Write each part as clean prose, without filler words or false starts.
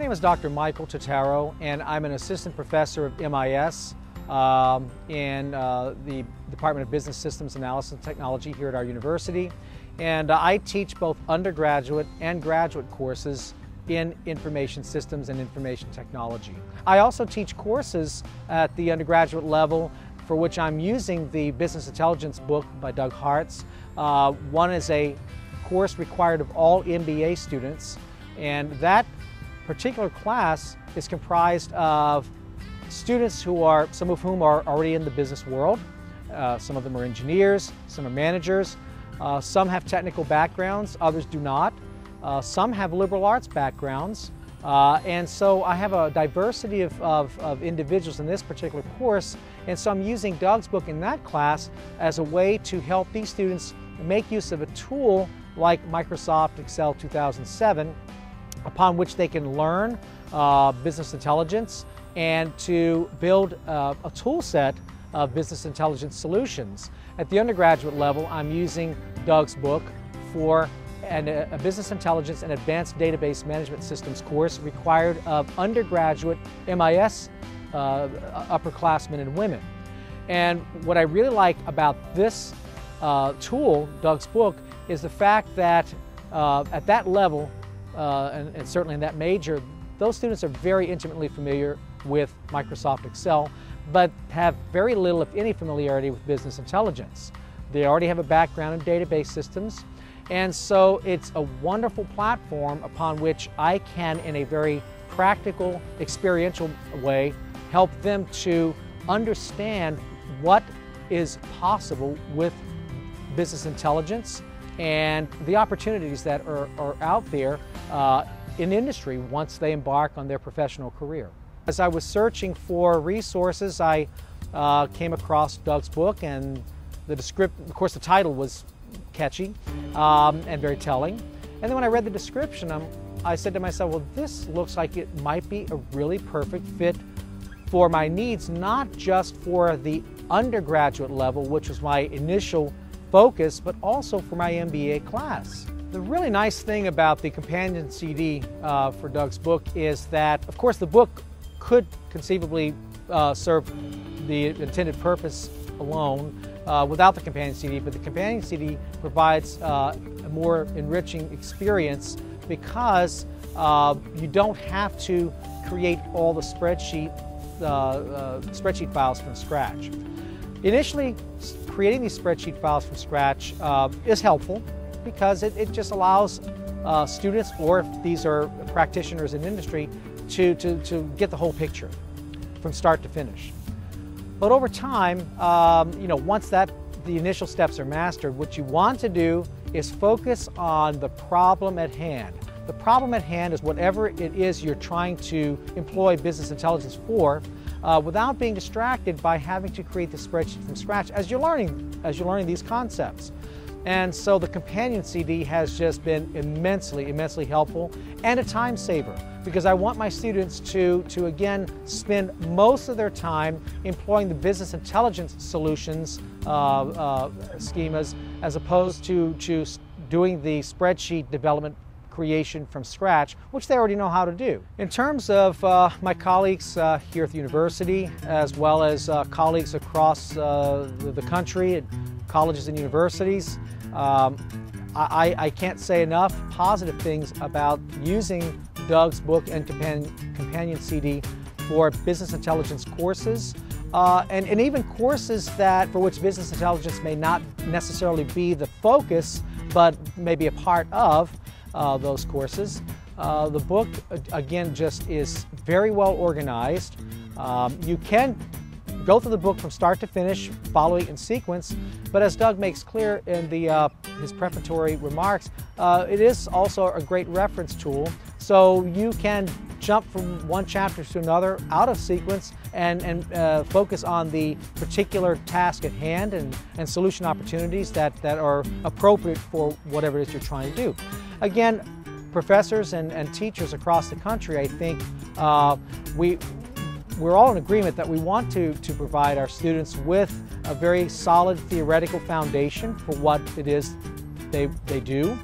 name is Dr. Michael Totaro, and I'm an assistant professor of MIS in the Department of Business Systems Analysis and Technology here at our university. And I teach both undergraduate and graduate courses in information systems and information technology. I also teach courses at the undergraduate level for which I'm using the Business Intelligence book by Doug Hartz. One is a course required of all MBA students, and that particular class is comprised of students some of whom are already in the business world. Some of them are engineers, some are managers, some have technical backgrounds, others do not. Some have liberal arts backgrounds, and so I have a diversity of individuals in this particular course, and so I'm using Doug's book in that class as a way to help these students make use of a tool like Microsoft Excel 2007, upon which they can learn business intelligence and to build a tool set of business intelligence solutions. At the undergraduate level, I'm using Doug's book for a business intelligence and advanced database management systems course required of undergraduate MIS upperclassmen and women. And what I really like about this tool, Doug's book, is the fact that at that level, and certainly in that major, those students are very intimately familiar with Microsoft Excel, but have very little, if any, familiarity with business intelligence. They already have a background in database systems, and so it's a wonderful platform upon which I can, in a very practical, experiential way, help them to understand what is possible with business intelligence and the opportunities that are out there in industry once they embark on their professional career. As I was searching for resources, I came across Doug's book, and of course the title was catchy and very telling. And then when I read the description, I said to myself, well, this looks like it might be a really perfect fit for my needs, not just for the undergraduate level, which was my initial focus, but also for my MBA class. The really nice thing about the companion CD for Doug's book is that, of course, the book could conceivably serve the intended purpose alone without the companion CD, but the companion CD provides a more enriching experience because you don't have to create all the spreadsheet files from scratch. Initially, creating these spreadsheet files from scratch is helpful because it just allows students, or if these are practitioners in industry, to get the whole picture from start to finish. But over time, once the initial steps are mastered, what you want to do is focus on the problem at hand. The problem at hand is whatever it is you're trying to employ business intelligence for, without being distracted by having to create the spreadsheet from scratch as you're learning these concepts. And so the companion CD has just been immensely helpful and a time saver, because I want my students to again spend most of their time employing the business intelligence solutions schemas as opposed to doing the spreadsheet development creation from scratch, which they already know how to do. In terms of my colleagues here at the university, as well as colleagues across the country at colleges and universities, I can't say enough positive things about using Doug's book and companion CD for business intelligence courses, and even courses for which business intelligence may not necessarily be the focus, but maybe a part of those courses. The book, again, just is very well organized. You can go through the book from start to finish, following in sequence, but as Doug makes clear in his prefatory remarks, it is also a great reference tool, so you can jump from one chapter to another out of sequence and focus on the particular task at hand and solution opportunities that are appropriate for whatever it is you're trying to do. Again, professors and teachers across the country, I think we're all in agreement that we want to provide our students with a very solid theoretical foundation for what it is they do.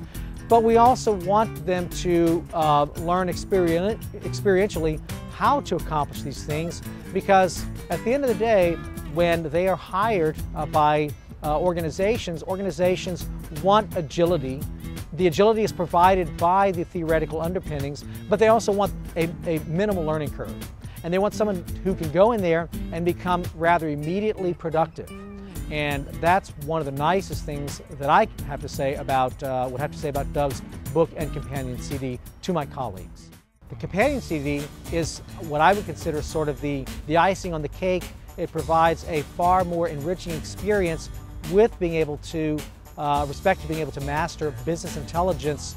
but we also want them to learn experientially how to accomplish these things, because at the end of the day, when they are hired by organizations want agility. The agility is provided by the theoretical underpinnings, but they also want a minimal learning curve. And they want someone who can go in there and become rather immediately productive. And that's one of the nicest things that I have to say about, Doug's book and companion CD to my colleagues. The companion CD is what I would consider sort of the icing on the cake. It provides a far more enriching experience with being able to, being able to master business intelligence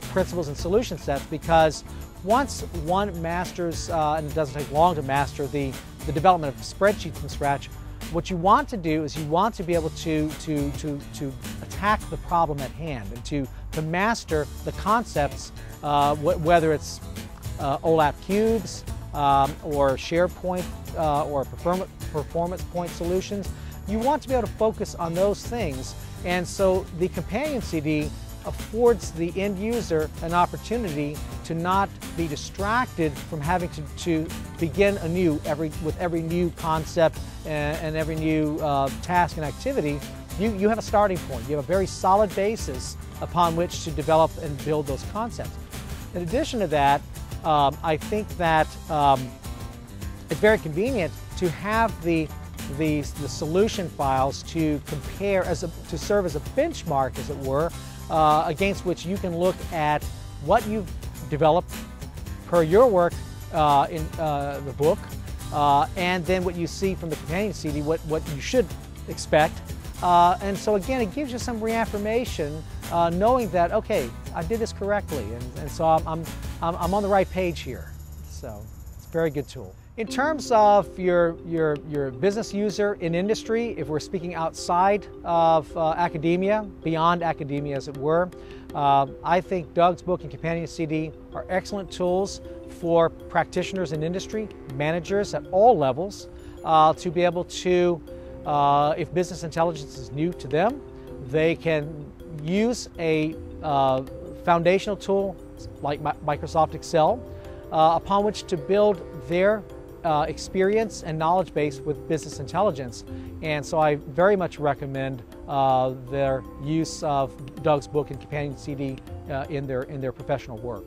principles and solution sets, because once one masters, and it doesn't take long to master the development of spreadsheets from scratch, what you want to do is you want to be able to attack the problem at hand and to master the concepts, whether it's OLAP cubes or SharePoint or performance point solutions. You want to be able to focus on those things, and so the companion CD affords the end user an opportunity to not be distracted from having to begin anew with every new concept and every new task and activity. You have a starting point. You have a very solid basis upon which to develop and build those concepts. In addition to that, I think that it's very convenient to have the solution files to compare, to serve as a benchmark, as it were, against which you can look at what you've developed per your work in the book, and then what you see from the companion CD, what you should expect. And so again, it gives you some reaffirmation, knowing that, okay, I did this correctly, and so I'm on the right page here. So it's a very good tool. In terms of your business user in industry, if we're speaking outside of academia, beyond academia as it were, I think Doug's book and companion CD are excellent tools for practitioners in industry, managers at all levels, to be able to, if business intelligence is new to them, they can use a foundational tool like Microsoft Excel upon which to build their experience and knowledge base with business intelligence. And so I very much recommend their use of Doug's book and companion CD in their professional work.